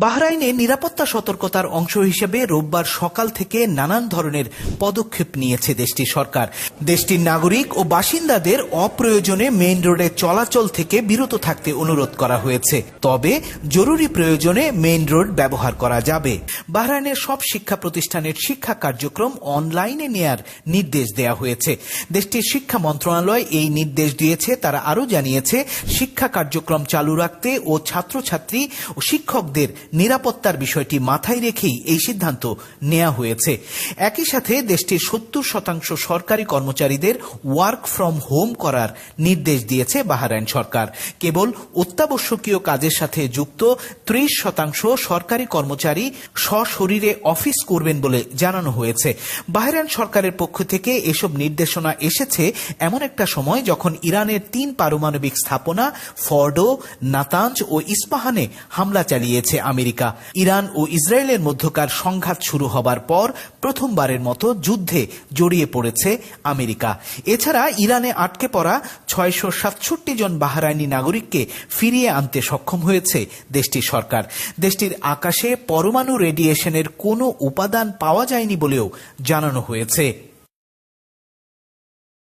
বাহরাইনে নিরাপত্তা সতর্কতার অংশ হিসেবে রোববার সকাল থেকে নানান ধরনের পদক্ষেপ নিয়েছে দেশটির সরকার। দেশটির নাগরিক ও বাসিন্দাদের অপ্রয়োজনে মেইন রোডে চলাচল থেকে বিরত থাকতে অনুরোধ করা হয়েছে, তবে জরুরি প্রয়োজনে মেইন রোড ব্যবহার করা যাবে। বাহরাইনের সব শিক্ষা প্রতিষ্ঠানের শিক্ষা কার্যক্রম অনলাইনে নেয়ার নির্দেশ দেওয়া হয়েছে। দেশটির শিক্ষা মন্ত্রণালয় এই নির্দেশ দিয়েছে। তারা আরও জানিয়েছে, শিক্ষা কার্যক্রম চালু রাখতে ও ছাত্রছাত্রী ও শিক্ষকদের নিরাপত্তার বিষয়টি মাথায় রেখেই এই সিদ্ধান্ত নেওয়া হয়েছে। একই সাথে দেশটির 70% সরকারি কর্মচারীদের ওয়ার্ক ফ্রম হোম করার নির্দেশ দিয়েছে বাহরাইন সরকার। কেবল অত্যাবশ্যকীয় কাজের সাথে যুক্ত 30% সরকারি কর্মচারী সশরীরে অফিস করবেন বলে জানানো হয়েছে। বাহরাইন সরকারের পক্ষ থেকে এসব নির্দেশনা এসেছে এমন একটা সময় যখন ইরানের 3 পারমাণবিক স্থাপনা ফর্ডো, নাতাঞ্জ ও ইস্পাহানে হামলা চালিয়েছে আমেরিকা। ইরান ও ইসরায়েলের মধ্যকার সংঘাত শুরু হবার পর প্রথমবারের মতো যুদ্ধে জড়িয়ে পড়েছে আমেরিকা। এছাড়া ইরানে আটকে পড়া 667 জন বাহরাইনি নাগরিককে ফিরিয়ে আনতে সক্ষম হয়েছে দেশটির সরকার। দেশটির আকাশে পরমাণু রেডিয়েশনের কোনো উপাদান পাওয়া যায়নি বলেও জানানো হয়েছে।